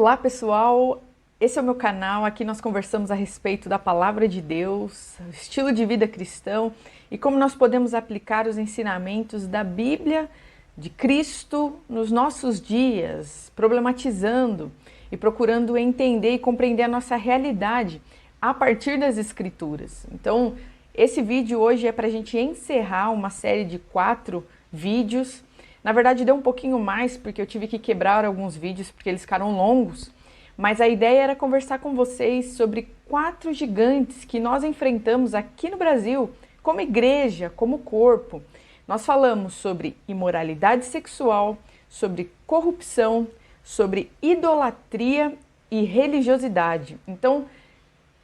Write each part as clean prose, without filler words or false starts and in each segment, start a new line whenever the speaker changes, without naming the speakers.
Olá pessoal, esse é o meu canal, aqui nós conversamos a respeito da Palavra de Deus, estilo de vida cristão e como nós podemos aplicar os ensinamentos da Bíblia, de Cristo nos nossos dias, problematizando e procurando entender e compreender a nossa realidade a partir das Escrituras. Então, esse vídeo hoje é para a gente encerrar uma série de 4 vídeos. Na verdade, deu um pouquinho mais, porque eu tive que quebrar alguns vídeos, porque eles ficaram longos. Mas a ideia era conversar com vocês sobre 4 gigantes que nós enfrentamos aqui no Brasil, como igreja, como corpo. Nós falamos sobre imoralidade sexual, sobre corrupção, sobre idolatria e religiosidade. Então,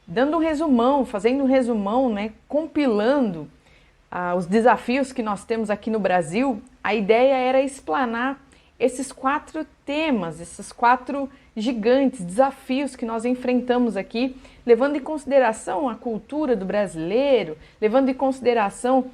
dando um resumão, fazendo um resumão, compilando os desafios que nós temos aqui no Brasil, a ideia era explanar esses 4 temas, esses 4 gigantes, desafios que nós enfrentamos aqui, levando em consideração a cultura do brasileiro, levando em consideração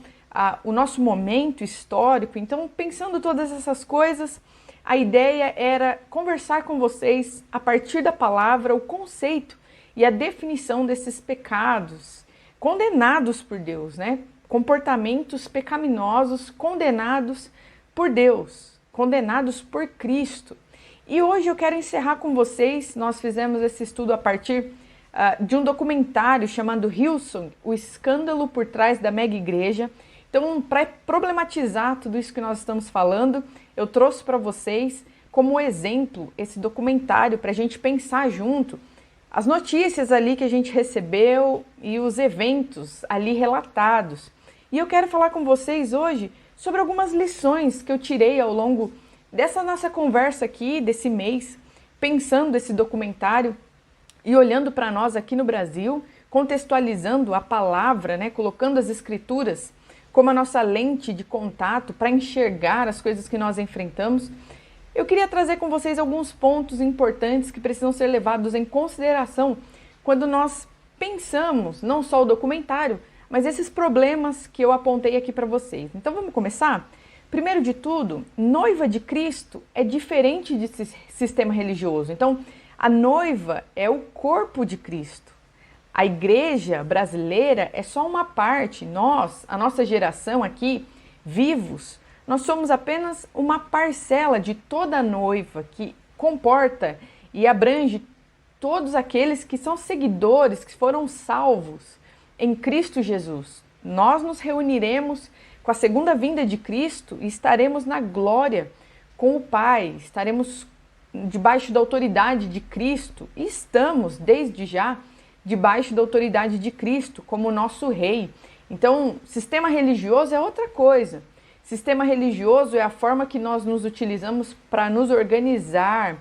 o nosso momento histórico. Então, pensando todas essas coisas, a ideia era conversar com vocês, a partir da palavra, o conceito e a definição desses pecados condenados por Deus, comportamentos pecaminosos condenados por Deus, condenados por Cristo. E hoje eu quero encerrar com vocês, nós fizemos esse estudo a partir de um documentário chamado Hillsong, o escândalo por trás da mega igreja. Então, para problematizar tudo isso que nós estamos falando, eu trouxe para vocês como exemplo esse documentário para a gente pensar junto as notícias ali que a gente recebeu e os eventos ali relatados. E eu quero falar com vocês hoje sobre algumas lições que eu tirei ao longo dessa nossa conversa aqui, desse mês, pensando esse documentário e olhando para nós aqui no Brasil, contextualizando a palavra, colocando as escrituras como a nossa lente de contato para enxergar as coisas que nós enfrentamos. Eu queria trazer com vocês alguns pontos importantes que precisam ser levados em consideração quando nós pensamos, não só o documentário, mas esses problemas que eu apontei aqui para vocês. Então vamos começar? Primeiro de tudo, noiva de Cristo é diferente de sistema religioso. Então, a noiva é o corpo de Cristo. A igreja brasileira é só uma parte. Nós, a nossa geração aqui, vivos, nós somos apenas uma parcela de toda a noiva que comporta e abrange todos aqueles que são seguidores, que foram salvos em Cristo Jesus. Nós nos reuniremos com a segunda vinda de Cristo e estaremos na glória com o Pai, estaremos debaixo da autoridade de Cristo e estamos, desde já, debaixo da autoridade de Cristo como nosso Rei. Então, sistema religioso é outra coisa. Sistema religioso é a forma que nós nos utilizamos para nos organizar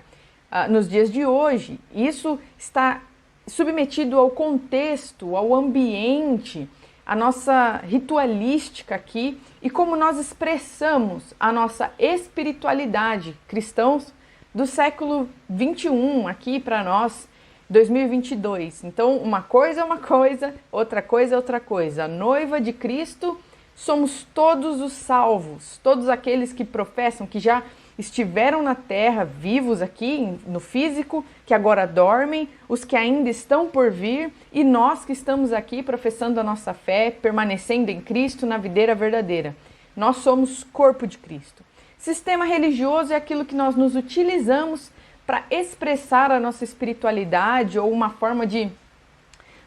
nos dias de hoje. Isso está submetido ao contexto, ao ambiente, a nossa ritualística aqui e como nós expressamos a nossa espiritualidade, cristãos do século 21 aqui para nós, 2022. Então, uma coisa é uma coisa, outra coisa é outra coisa. A noiva de Cristo somos todos os salvos, todos aqueles que professam, que já estiveram na terra, vivos aqui no físico, que agora dormem, os que ainda estão por vir e nós que estamos aqui professando a nossa fé, permanecendo em Cristo na videira verdadeira. Nós somos corpo de Cristo. Sistema religioso é aquilo que nós nos utilizamos para expressar a nossa espiritualidade ou uma forma de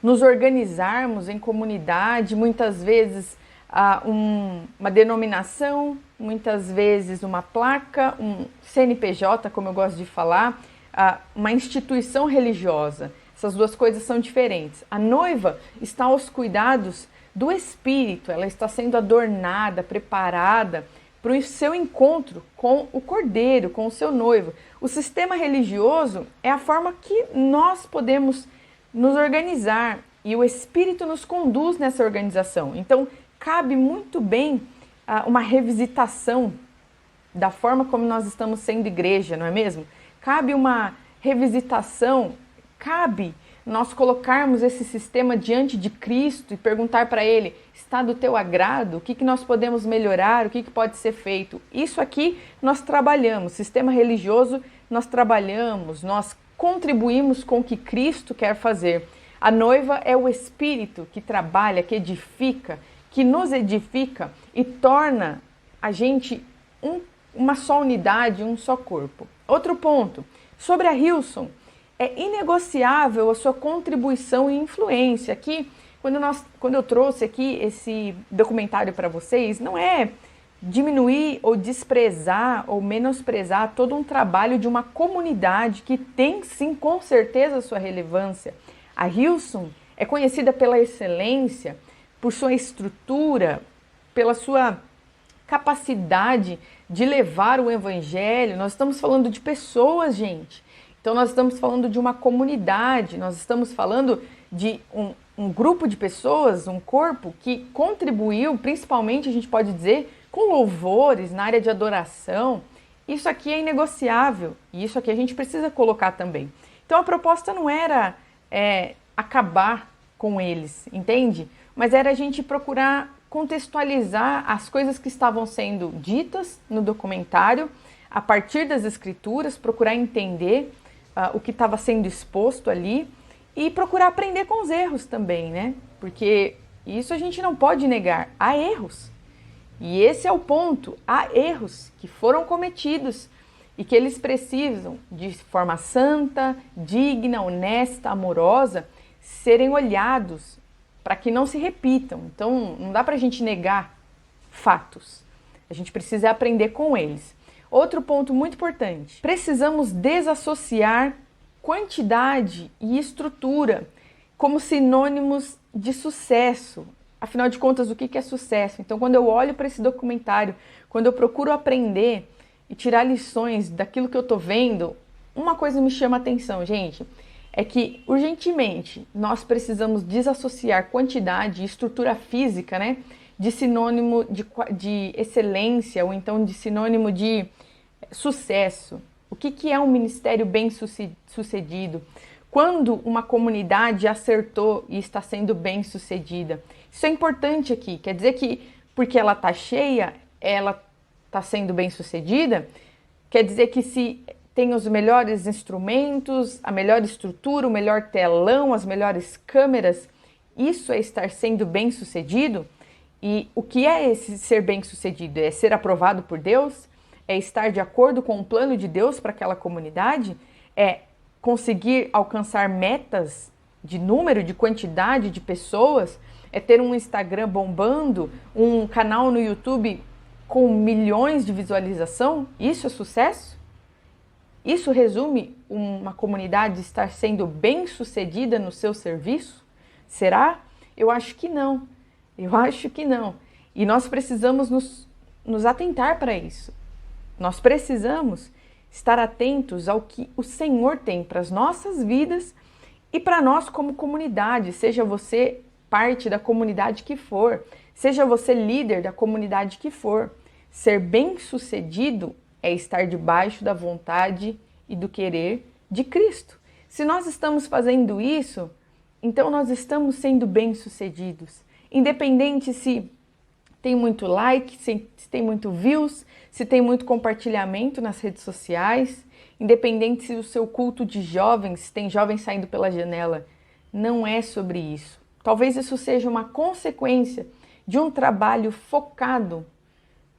nos organizarmos em comunidade, muitas vezes uma denominação, muitas vezes uma placa, um CNPJ, como eu gosto de falar, uma instituição religiosa. Essas duas coisas são diferentes. A noiva está aos cuidados do Espírito, ela está sendo adornada, preparada para o seu encontro com o Cordeiro, com o seu noivo. O sistema religioso é a forma que nós podemos nos organizar e o Espírito nos conduz nessa organização. Então, cabe muito bem uma revisitação da forma como nós estamos sendo igreja, não é mesmo? Cabe uma revisitação, cabe nós colocarmos esse sistema diante de Cristo e perguntar para Ele, está do teu agrado? O que nós podemos melhorar? O que pode ser feito? Isso aqui nós trabalhamos, sistema religioso nós trabalhamos, nós contribuímos com o que Cristo quer fazer. A noiva é o Espírito que trabalha, que edifica, que nos edifica e torna a gente uma só unidade, um só corpo. Outro ponto, sobre a Hillsong, é inegociável a sua contribuição e influência. Aqui, quando eu trouxe aqui esse documentário para vocês, não é diminuir ou desprezar ou menosprezar todo um trabalho de uma comunidade que tem sim, com certeza, a sua relevância. A Hillsong é conhecida pela excelência, por sua estrutura, pela sua capacidade de levar o evangelho. Nós estamos falando de pessoas, gente. Então nós estamos falando de uma comunidade, nós estamos falando de um grupo de pessoas, um corpo que contribuiu, principalmente a gente pode dizer, com louvores na área de adoração. Isso aqui é inegociável e isso aqui a gente precisa colocar também. Então a proposta não era acabar com eles, entende? Mas era a gente procurar contextualizar as coisas que estavam sendo ditas no documentário, a partir das escrituras, procurar entender o que estava sendo exposto ali e procurar aprender com os erros também, né? Porque isso a gente não pode negar, há erros. E esse é o ponto, há erros que foram cometidos e que eles precisam, de forma santa, digna, honesta, amorosa, serem olhados para que não se repitam. Então, não dá para a gente negar fatos. A gente precisa aprender com eles. Outro ponto muito importante. Precisamos desassociar quantidade e estrutura como sinônimos de sucesso. Afinal de contas, o que é sucesso? Então, quando eu olho para esse documentário, quando eu procuro aprender e tirar lições daquilo que eu estou vendo, uma coisa me chama a atenção, gente. É que, urgentemente, nós precisamos desassociar quantidade e estrutura física, né, de sinônimo de excelência ou então de sinônimo de sucesso. O que é um ministério bem sucedido? Quando uma comunidade acertou e está sendo bem sucedida. Isso é importante aqui. Quer dizer que porque ela está cheia, ela está sendo bem sucedida? Quer dizer que se tem os melhores instrumentos, a melhor estrutura, o melhor telão, as melhores câmeras, isso é estar sendo bem sucedido? E o que é esse ser bem sucedido? É ser aprovado por Deus? É estar de acordo com o plano de Deus para aquela comunidade? É conseguir alcançar metas de número, de quantidade de pessoas? É ter um Instagram bombando, um canal no YouTube com milhões de visualização? Isso é sucesso? Isso resume uma comunidade estar sendo bem sucedida no seu serviço? Será? Eu acho que não. Eu acho que não. E nós precisamos nos atentar para isso. Nós precisamos estar atentos ao que o Senhor tem para as nossas vidas e para nós como comunidade. Seja você parte da comunidade que for, seja você líder da comunidade que for. Ser bem-sucedido é estar debaixo da vontade e do querer de Cristo. Se nós estamos fazendo isso, então nós estamos sendo bem-sucedidos. Independente se tem muito like, se tem muito views, se tem muito compartilhamento nas redes sociais, independente se o seu culto de jovens, se tem jovens saindo pela janela, não é sobre isso. Talvez isso seja uma consequência de um trabalho focado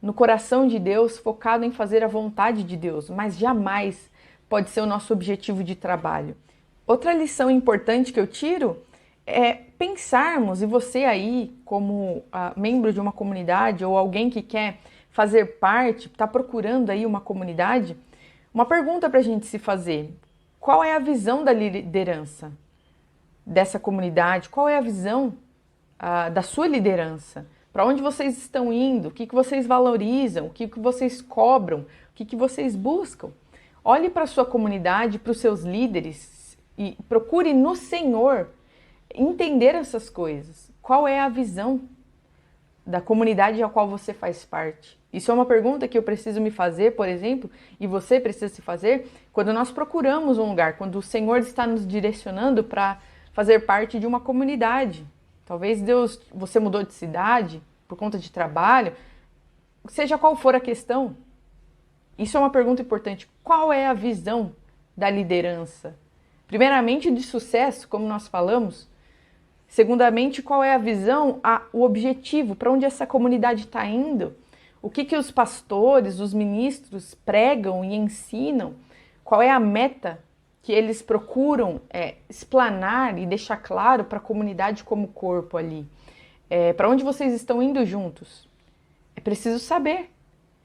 no coração de Deus, focado em fazer a vontade de Deus, mas jamais pode ser o nosso objetivo de trabalho. Outra lição importante que eu tiro é pensarmos, e você aí, como membro de uma comunidade ou alguém que quer fazer parte, está procurando aí uma comunidade, uma pergunta para a gente se fazer: qual é a visão da liderança dessa comunidade? Qual é a visão da sua liderança? Para onde vocês estão indo? O que vocês valorizam? O que vocês cobram? O que vocês buscam? Olhe para a sua comunidade, para os seus líderes e procure no Senhor entender essas coisas. Qual é a visão da comunidade a qual você faz parte? Isso é uma pergunta que eu preciso me fazer, por exemplo, e você precisa se fazer quando nós procuramos um lugar, quando o Senhor está nos direcionando para fazer parte de uma comunidade. Talvez você mudou de cidade por conta de trabalho, seja qual for a questão. Isso é uma pergunta importante. Qual é a visão da liderança Primeiramente, de sucesso, como nós falamos. Segundamente, qual é a visão, o objetivo, para onde essa comunidade está indo, o que os pastores, os ministros pregam e ensinam, qual é a meta que eles procuram explanar e deixar claro para a comunidade como corpo ali. Para onde vocês estão indo juntos? É preciso saber.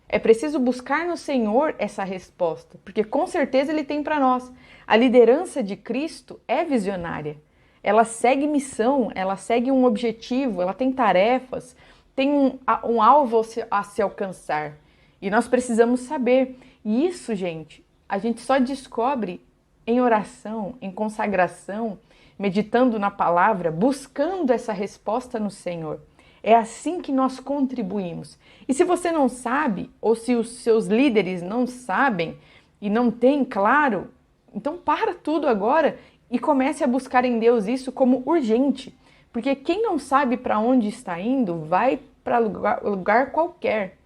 É preciso buscar no Senhor essa resposta, porque com certeza Ele tem para nós. A liderança de Cristo é visionária. Ela segue missão, ela segue um objetivo, ela tem tarefas, tem um alvo a se alcançar. E nós precisamos saber. E isso, gente, a gente só descobre em oração, em consagração, meditando na palavra, buscando essa resposta no Senhor. É assim que nós contribuímos. E se você não sabe, ou se os seus líderes não sabem e não têm claro, então para tudo agora e comece a buscar em Deus isso como urgente. Porque quem não sabe para onde está indo, vai para lugar qualquer.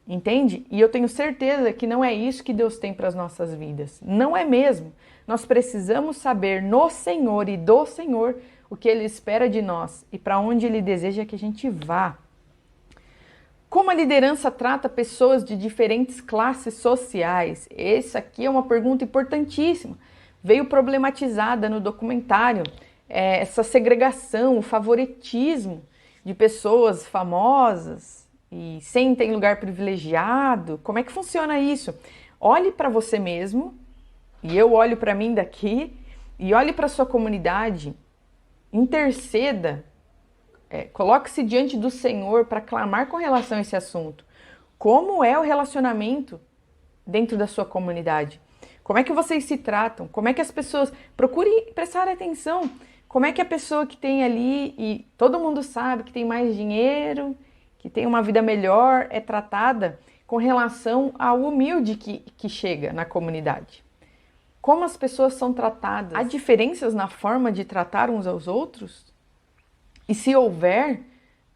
Entende? E eu tenho certeza que não é isso que Deus tem para as nossas vidas. Não é mesmo. Nós precisamos saber no Senhor e do Senhor o que Ele espera de nós e para onde Ele deseja que a gente vá. Como a liderança trata pessoas de diferentes classes sociais? Essa aqui é uma pergunta importantíssima. Veio problematizada no documentário essa segregação, o favoritismo de pessoas famosas e sentem lugar privilegiado. Como é que funciona isso? Olhe para você mesmo, e eu olho para mim daqui, e olhe para sua comunidade, interceda, coloque-se diante do Senhor para clamar com relação a esse assunto. Como é o relacionamento dentro da sua comunidade? Como é que vocês se tratam? Como é que as pessoas... Procure prestar atenção. Como é que a pessoa que tem ali, e todo mundo sabe que tem mais dinheiro, que tem uma vida melhor, é tratada com relação ao humilde que chega na comunidade. Como as pessoas são tratadas? Há diferenças na forma de tratar uns aos outros? E se houver,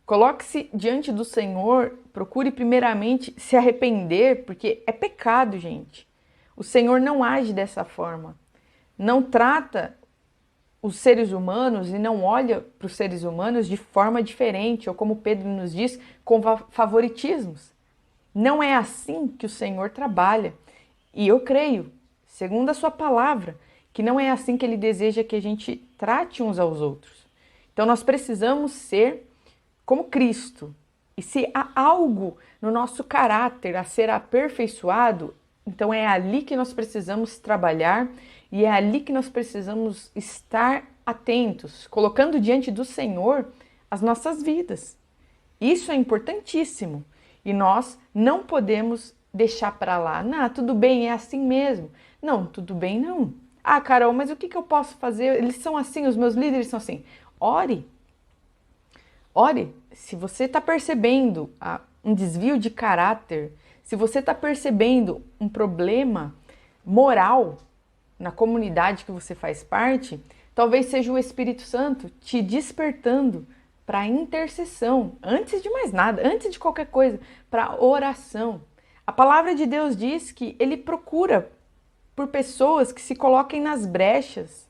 coloque-se diante do Senhor, procure primeiramente se arrepender, porque é pecado, gente. O Senhor não age dessa forma. Não trata os seres humanos e não olha para os seres humanos de forma diferente, ou como Pedro nos diz, com favoritismos. Não é assim que o Senhor trabalha. E eu creio, segundo a sua palavra, que não é assim que Ele deseja que a gente trate uns aos outros. Então nós precisamos ser como Cristo. E se há algo no nosso caráter a ser aperfeiçoado, então é ali que nós precisamos trabalhar e é ali que nós precisamos estar atentos, colocando diante do Senhor as nossas vidas. Isso é importantíssimo e nós não podemos deixar para lá. Não, tudo bem, é assim mesmo. Não, tudo bem não. Ah, Carol, mas o que eu posso fazer? Eles são assim, os meus líderes são assim. Ore. Ore. Se você está percebendo um desvio de caráter, se você está percebendo um problema moral na comunidade que você faz parte, talvez seja o Espírito Santo te despertando para a intercessão, antes de mais nada, antes de qualquer coisa, para a oração. A palavra de Deus diz que Ele procura por pessoas que se coloquem nas brechas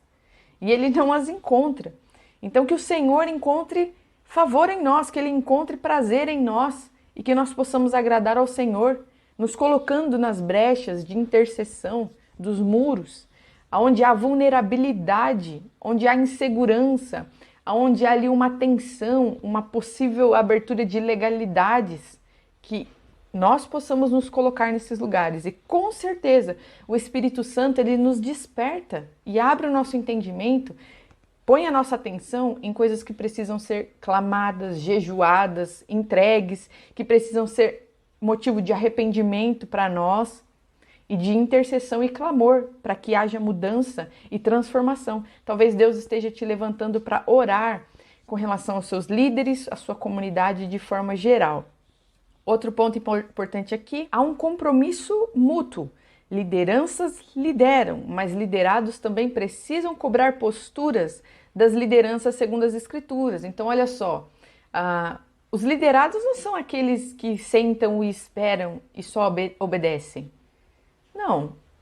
e Ele não as encontra. Então que o Senhor encontre favor em nós, que Ele encontre prazer em nós e que nós possamos agradar ao Senhor, nos colocando nas brechas de intercessão dos muros, onde há vulnerabilidade, onde há insegurança, onde há ali uma tensão, uma possível abertura de ilegalidades, que nós possamos nos colocar nesses lugares. E com certeza o Espírito Santo ele nos desperta e abre o nosso entendimento, põe a nossa atenção em coisas que precisam ser clamadas, jejuadas, entregues, que precisam ser motivo de arrependimento para nós e de intercessão e clamor para que haja mudança e transformação. Talvez Deus esteja te levantando para orar com relação aos seus líderes, à sua comunidade de forma geral. Outro ponto importante aqui, há um compromisso mútuo. Lideranças lideram, mas liderados também precisam cobrar posturas das lideranças segundo as Escrituras. Então, olha só, os liderados não são aqueles que sentam e esperam e só obedecem.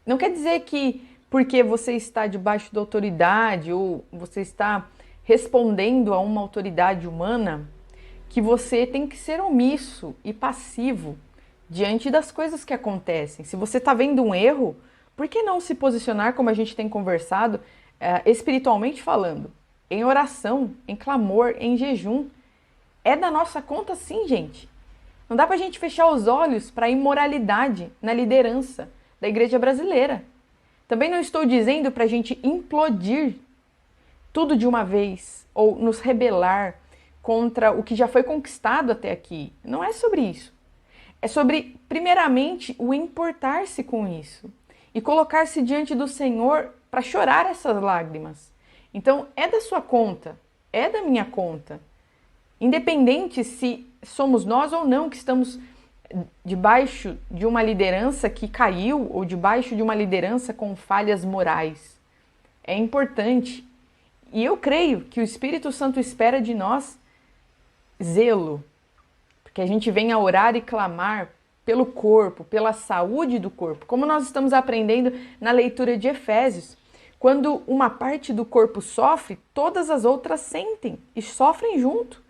Não quer dizer que porque você está debaixo da autoridade ou você está respondendo a uma autoridade humana, que você tem que ser omisso e passivo diante das coisas que acontecem. Se você está vendo um erro, por que não se posicionar, como a gente tem conversado, espiritualmente falando, em oração, em clamor, em jejum? É da nossa conta sim, gente. Não dá pra gente fechar os olhos para a imoralidade na liderança da igreja brasileira. Também não estou dizendo para a gente implodir tudo de uma vez ou nos rebelar contra o que já foi conquistado até aqui. Não é sobre isso. É sobre, primeiramente, o importar-se com isso e colocar-se diante do Senhor para chorar essas lágrimas. Então, é da sua conta, é da minha conta. Independente se somos nós ou não que estamos debaixo de uma liderança que caiu ou debaixo de uma liderança com falhas morais. É importante. E eu creio que o Espírito Santo espera de nós zelo, porque a gente venha orar e clamar pelo corpo, pela saúde do corpo, como nós estamos aprendendo na leitura de Efésios. Quando uma parte do corpo sofre, todas as outras sentem e sofrem junto.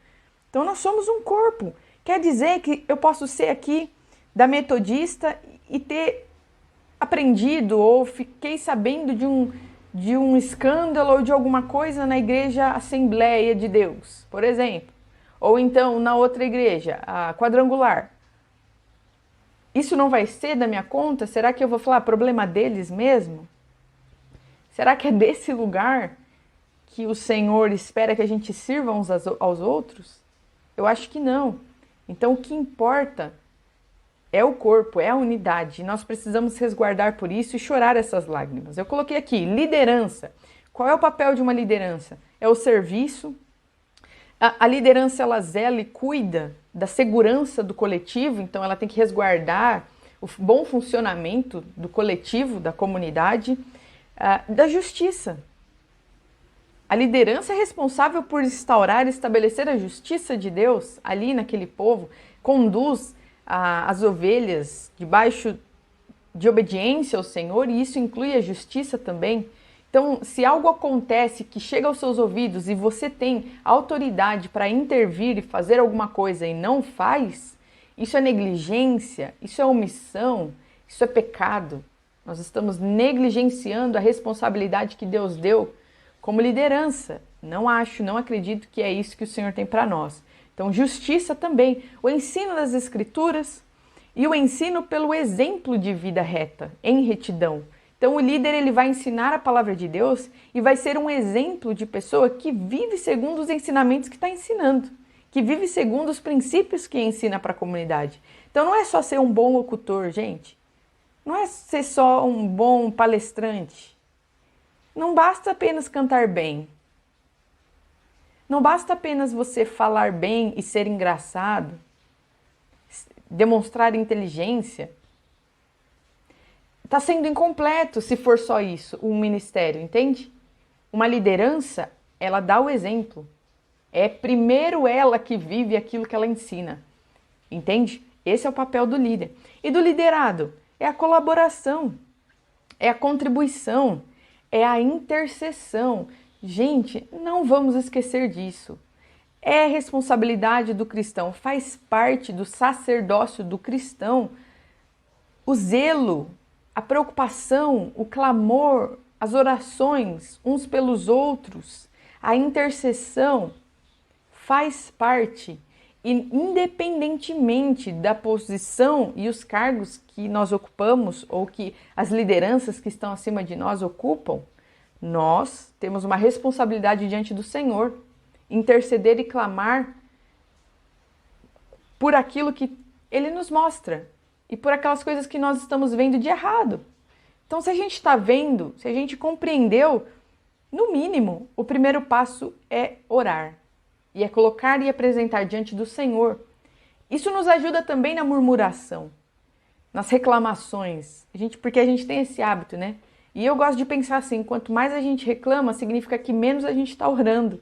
Então nós somos um corpo. Quer dizer que eu posso ser aqui da metodista e ter aprendido ou fiquei sabendo de um escândalo ou de alguma coisa na igreja Assembleia de Deus, por exemplo. Ou então na outra igreja, a Quadrangular. Isso não vai ser da minha conta? Será que eu vou falar problema deles mesmo? Será que é desse lugar que o Senhor espera que a gente sirva uns aos outros? Eu acho que não. Então o que importa é o corpo, é a unidade. E nós precisamos resguardar por isso e chorar essas lágrimas. Eu coloquei aqui, liderança. Qual é o papel de uma liderança? É o serviço. A liderança, ela zela e cuida da segurança do coletivo, então ela tem que resguardar o bom funcionamento do coletivo, da comunidade, da justiça. A liderança é responsável por instaurar e estabelecer a justiça de Deus ali naquele povo, conduz as ovelhas debaixo de obediência ao Senhor, e isso inclui a justiça também. Então, se algo acontece que chega aos seus ouvidos e você tem autoridade para intervir e fazer alguma coisa e não faz, isso é negligência, isso é omissão, isso é pecado. Nós estamos negligenciando a responsabilidade que Deus deu como liderança. Não acredito que é isso que o Senhor tem para nós. Então, justiça também, o ensino das Escrituras e o ensino pelo exemplo de vida reta, em retidão. Então, o líder ele vai ensinar a palavra de Deus e vai ser um exemplo de pessoa que vive segundo os ensinamentos que está ensinando, que vive segundo os princípios que ensina para a comunidade. Então, não é só ser um bom locutor, gente. Não é ser só um bom palestrante. Não basta apenas cantar bem. Não basta apenas você falar bem e ser engraçado, demonstrar inteligência. Está sendo incompleto se for só isso, um ministério, entende? Uma liderança, ela dá o exemplo. É primeiro ela que vive aquilo que ela ensina, entende? Esse é o papel do líder. E do liderado? É a colaboração, é a contribuição, é a intercessão. Gente, não vamos esquecer disso. É responsabilidade do cristão, faz parte do sacerdócio do cristão o zelo, a preocupação, o clamor, as orações uns pelos outros, a intercessão faz parte, e independentemente da posição e os cargos que nós ocupamos ou que as lideranças que estão acima de nós ocupam, nós temos uma responsabilidade diante do Senhor, interceder e clamar por aquilo que Ele nos mostra e por aquelas coisas que nós estamos vendo de errado. Então, se a gente está vendo, se a gente compreendeu, no mínimo, o primeiro passo é orar e é colocar e apresentar diante do Senhor. Isso nos ajuda também na murmuração, nas reclamações, porque a gente tem esse hábito, né? E eu gosto de pensar assim, quanto mais a gente reclama, significa que menos a gente está orando.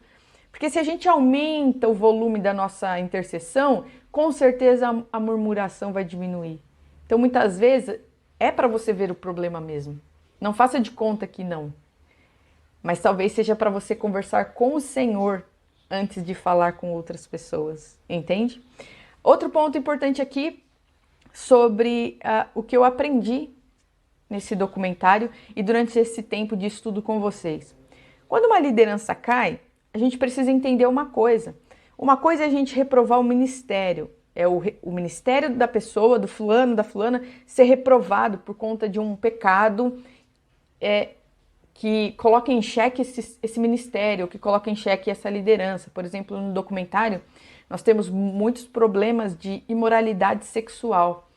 Porque se a gente aumenta o volume da nossa intercessão, com certeza a murmuração vai diminuir. Então, muitas vezes, é para você ver o problema mesmo. Não faça de conta que não. Mas talvez seja para você conversar com o Senhor antes de falar com outras pessoas, entende? Outro ponto importante aqui sobre o que eu aprendi nesse documentário e durante esse tempo de estudo com vocês. Quando uma liderança cai, a gente precisa entender uma coisa. Uma coisa é a gente reprovar o ministério, é o ministério da pessoa, do fulano, da fulana, ser reprovado por conta de um pecado que coloca em xeque esse ministério, que coloca em xeque essa liderança. Por exemplo, no documentário, nós temos muitos problemas de imoralidade sexual.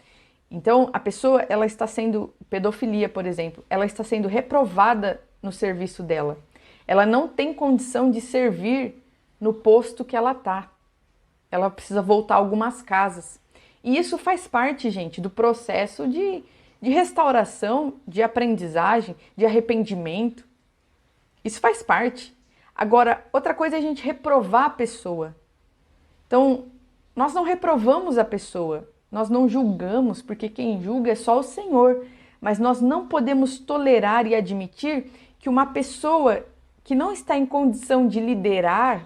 Então, a pessoa, ela está sendo, pedofilia, por exemplo, ela está sendo reprovada no serviço dela. Ela não tem condição de servir no posto que ela está. Ela precisa voltar algumas casas. E isso faz parte, gente, do processo de restauração, de aprendizagem, de arrependimento. Isso faz parte. Agora, outra coisa é a gente reprovar a pessoa. Então, nós não reprovamos a pessoa, nós não julgamos, porque quem julga é só o Senhor. Mas nós não podemos tolerar e admitir que uma pessoa que não está em condição de liderar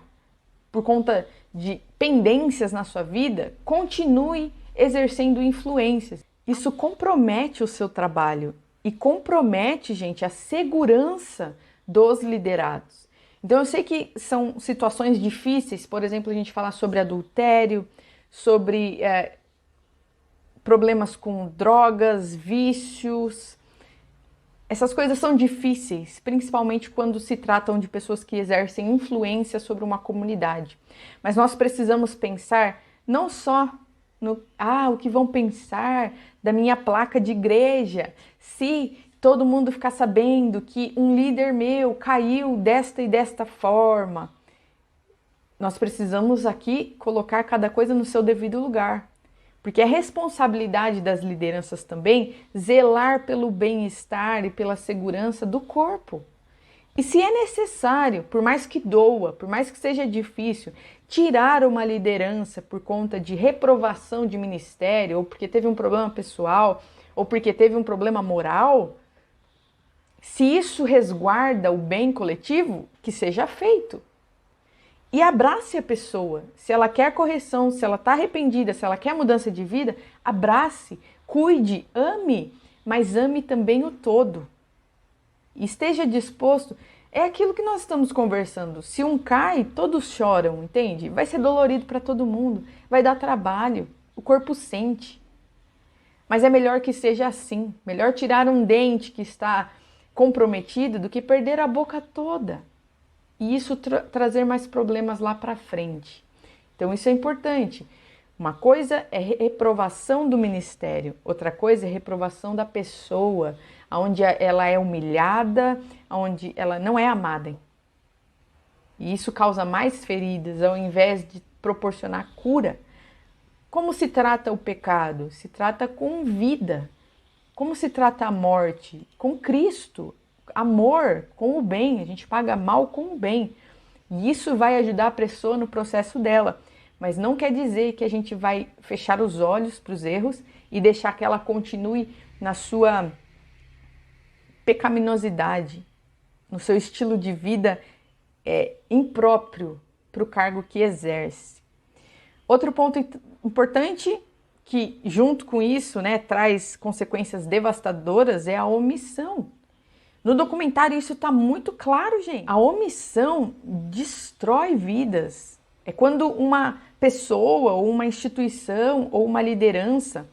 por conta de pendências na sua vida, continue exercendo influências. Isso compromete o seu trabalho e compromete, gente, a segurança dos liderados. Então eu sei que são situações difíceis, por exemplo, a gente falar sobre adultério, sobre problemas com drogas, vícios. Essas coisas são difíceis, principalmente quando se tratam de pessoas que exercem influência sobre uma comunidade. Mas nós precisamos pensar não só no o que vão pensar da minha placa de igreja, se todo mundo ficar sabendo que um líder meu caiu desta e desta forma. Nós precisamos aqui colocar cada coisa no seu devido lugar. Porque é responsabilidade das lideranças também zelar pelo bem-estar e pela segurança do corpo. E se é necessário, por mais que doa, por mais que seja difícil, tirar uma liderança por conta de reprovação de ministério, ou porque teve um problema pessoal, ou porque teve um problema moral, se isso resguarda o bem coletivo, que seja feito. E abrace a pessoa. Se ela quer correção, se ela está arrependida, se ela quer mudança de vida, abrace, cuide, ame, mas ame também o todo. E esteja disposto. É aquilo que nós estamos conversando. Se um cai, todos choram, entende? Vai ser dolorido para todo mundo, vai dar trabalho, o corpo sente. Mas é melhor que seja assim. Melhor tirar um dente que está comprometido do que perder a boca toda. E isso trazer mais problemas lá para frente. Então isso é importante. Uma coisa é reprovação do ministério, outra coisa é reprovação da pessoa, onde ela é humilhada, onde ela não é amada. E isso causa mais feridas ao invés de proporcionar cura. Como se trata o pecado? Se trata com vida. Como se trata a morte? Com Cristo. Amor com o bem, a gente paga mal com o bem. E isso vai ajudar a pessoa no processo dela. Mas não quer dizer que a gente vai fechar os olhos para os erros e deixar que ela continue na sua pecaminosidade, no seu estilo de vida impróprio para o cargo que exerce. Outro ponto importante que junto com isso, traz consequências devastadoras é a omissão. No documentário isso está muito claro, gente. A omissão destrói vidas. É quando uma pessoa, ou uma instituição, ou uma liderança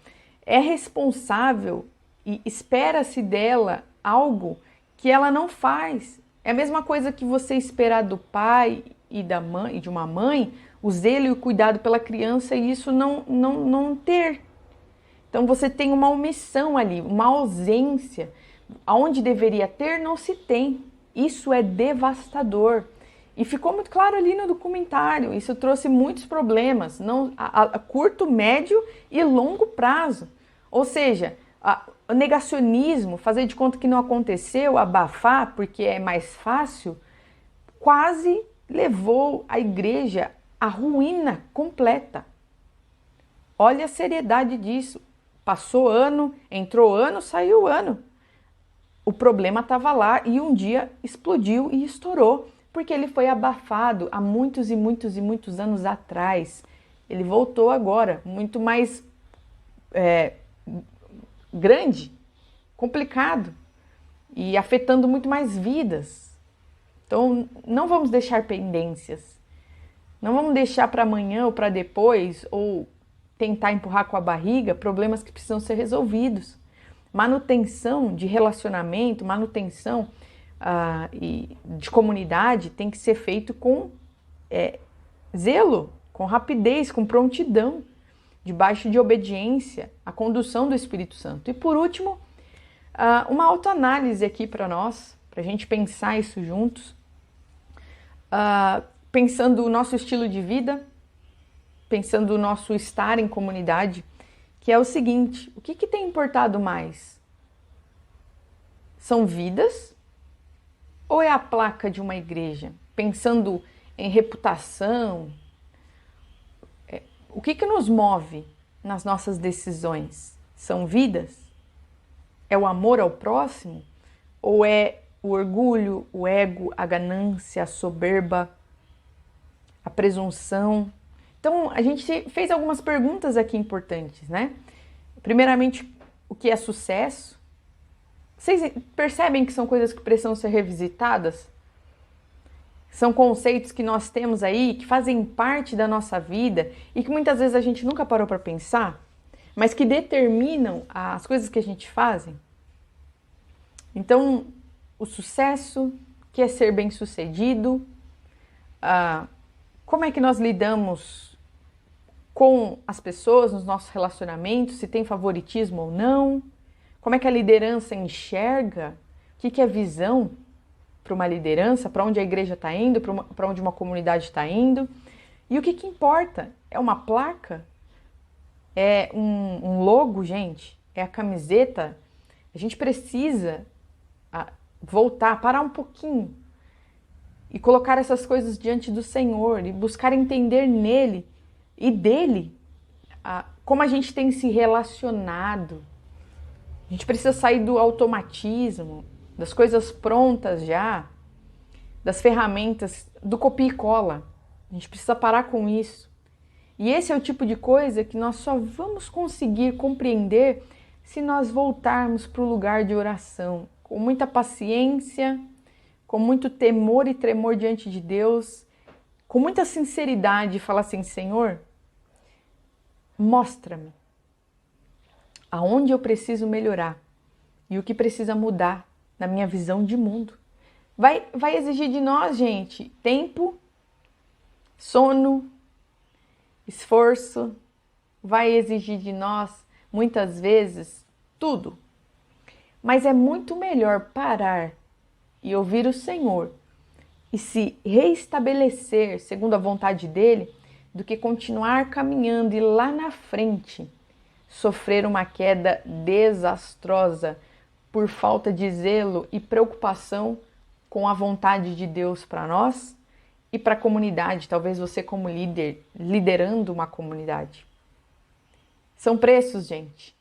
é responsável e espera-se dela algo que ela não faz. É a mesma coisa que você esperar do pai e da mãe, e de uma mãe, o zelo e o cuidado pela criança e isso não ter. Então você tem uma omissão ali, uma ausência. Aonde deveria ter, não se tem. Isso é devastador. E ficou muito claro ali no documentário. Isso trouxe muitos problemas, a curto, médio e longo prazo. Ou seja, o negacionismo, fazer de conta que não aconteceu, abafar porque é mais fácil, quase levou a igreja à ruína completa. Olha a seriedade disso. Passou ano, entrou ano, saiu ano. o problema estava lá e um dia explodiu e estourou, porque ele foi abafado há muitos e muitos e muitos anos atrás. Ele voltou agora, muito mais grande, complicado e afetando muito mais vidas. Então, não vamos deixar pendências. Não vamos deixar para amanhã ou para depois, ou tentar empurrar com a barriga problemas que precisam ser resolvidos. Manutenção de relacionamento, manutenção de comunidade tem que ser feito com zelo, com rapidez, com prontidão, debaixo de obediência, a condução do Espírito Santo. E por último, uma autoanálise aqui para nós, para a gente pensar isso juntos, pensando o nosso estilo de vida, pensando o nosso estar em comunidade, que é o seguinte: o que tem importado mais? São vidas ou é a placa de uma igreja? Pensando em reputação, o que nos move nas nossas decisões? São vidas? É o amor ao próximo? Ou é o orgulho, o ego, a ganância, a soberba, a presunção? Então, a gente fez algumas perguntas aqui importantes, né? Primeiramente, o que é sucesso? Vocês percebem que são coisas que precisam ser revisitadas? São conceitos que nós temos aí, que fazem parte da nossa vida e que muitas vezes a gente nunca parou para pensar, mas que determinam as coisas que a gente faz. Então, o sucesso, que é ser bem-sucedido, como é que nós lidamos com as pessoas nos nossos relacionamentos, se tem favoritismo ou não, como é que a liderança enxerga, o que é visão para uma liderança, para onde a igreja está indo, para onde uma comunidade está indo. E o que importa? É uma placa? É um logo, gente? É a camiseta? A gente precisa voltar, parar um pouquinho e colocar essas coisas diante do Senhor e buscar entender nele e dele como a gente tem se relacionado. A gente precisa sair do automatismo, das coisas prontas já, das ferramentas, do copia e cola. A gente precisa parar com isso. E esse é o tipo de coisa que nós só vamos conseguir compreender se nós voltarmos para o lugar de oração, com muita paciência, com muito temor e tremor diante de Deus, com muita sinceridade, falar assim: Senhor, mostra-me aonde eu preciso melhorar e o que precisa mudar na minha visão de mundo. Vai exigir de nós, gente, tempo, sono, esforço, vai exigir de nós, muitas vezes, tudo. Mas é muito melhor parar e ouvir o Senhor e se reestabelecer segundo a vontade dele, do que continuar caminhando e lá na frente sofrer uma queda desastrosa por falta de zelo e preocupação com a vontade de Deus para nós e para a comunidade, talvez você como líder, liderando uma comunidade. São preços, gente.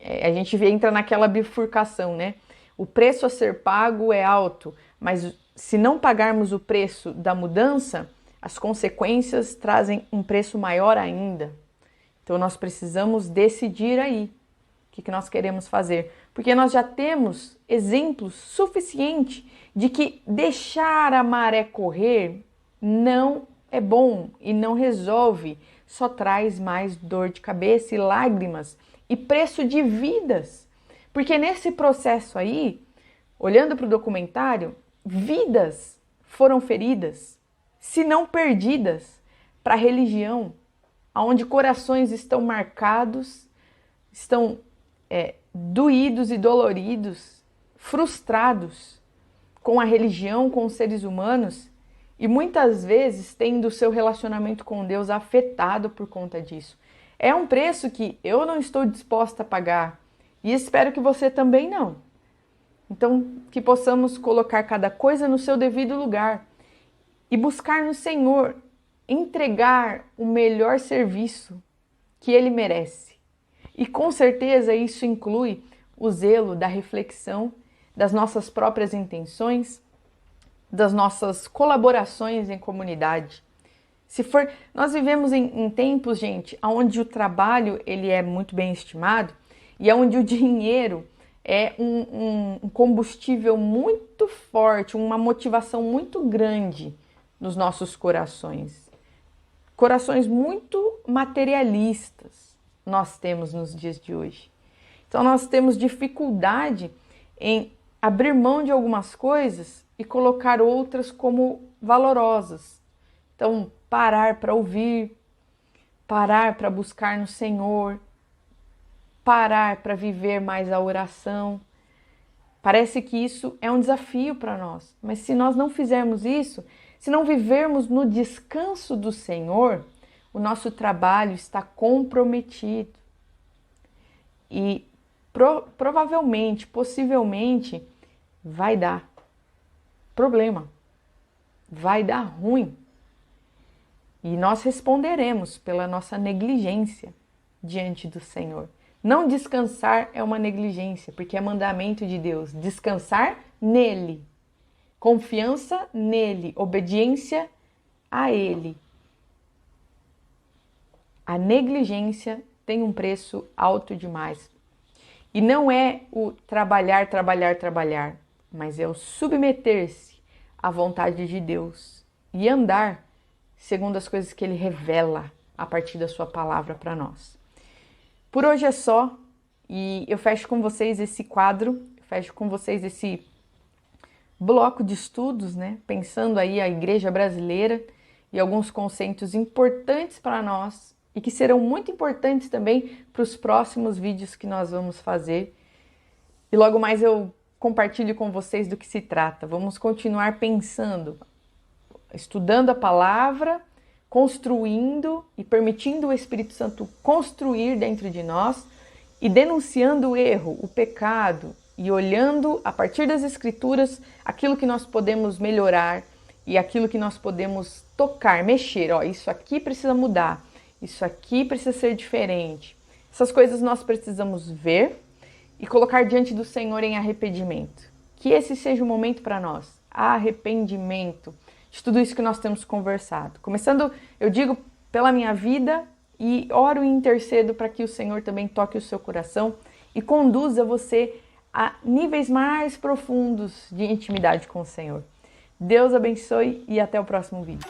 A gente entra naquela bifurcação, né? O preço a ser pago é alto, mas se não pagarmos o preço da mudança, as consequências trazem um preço maior ainda. Então nós precisamos decidir aí o que nós queremos fazer, porque nós já temos exemplos suficientes de que deixar a maré correr não é bom e não resolve, só traz mais dor de cabeça e lágrimas e preço de vidas. Porque nesse processo aí, olhando para o documentário, vidas foram feridas, se não perdidas, para a religião, onde corações estão marcados, estão doídos e doloridos, frustrados com a religião, com os seres humanos, e muitas vezes tendo o seu relacionamento com Deus afetado por conta disso. É um preço que eu não estou disposta a pagar e espero que você também não. Então, que possamos colocar cada coisa no seu devido lugar e buscar no Senhor entregar o melhor serviço que Ele merece. E com certeza isso inclui o zelo da reflexão das nossas próprias intenções, das nossas colaborações em comunidade. Nós vivemos em tempos, gente, onde o trabalho ele é muito bem estimado e onde o dinheiro é um combustível muito forte, uma motivação muito grande nos nossos corações. Corações muito materialistas nós temos nos dias de hoje. Então nós temos dificuldade em abrir mão de algumas coisas e colocar outras como valorosas. Então, parar para ouvir, parar para buscar no Senhor, parar para viver mais a oração. Parece que isso é um desafio para nós, mas se nós não fizermos isso, se não vivermos no descanso do Senhor, o nosso trabalho está comprometido. E provavelmente, possivelmente, vai dar problema, vai dar ruim. E nós responderemos pela nossa negligência diante do Senhor. Não descansar é uma negligência, porque é mandamento de Deus. Descansar nele, confiança nele, obediência a ele. A negligência tem um preço alto demais. E não é o trabalhar, mas é o submeter-se à vontade de Deus e andar segundo as coisas que Ele revela a partir da sua palavra para nós. Por hoje é só, e eu fecho com vocês esse quadro, fecho com vocês esse bloco de estudos, né? Pensando aí a igreja brasileira e alguns conceitos importantes para nós e que serão muito importantes também para os próximos vídeos que nós vamos fazer. E logo mais eu compartilho com vocês do que se trata. Vamos continuar pensando, estudando a palavra, construindo e permitindo o Espírito Santo construir dentro de nós e denunciando o erro, o pecado e olhando a partir das Escrituras aquilo que nós podemos melhorar e aquilo que nós podemos tocar, mexer. Ó, isso aqui precisa mudar, isso aqui precisa ser diferente. Essas coisas nós precisamos ver e colocar diante do Senhor em arrependimento. Que esse seja o momento para nós, arrependimento de tudo isso que nós temos conversado. Começando, eu digo, pela minha vida e oro e intercedo para que o Senhor também toque o seu coração e conduza você a níveis mais profundos de intimidade com o Senhor. Deus abençoe e até o próximo vídeo.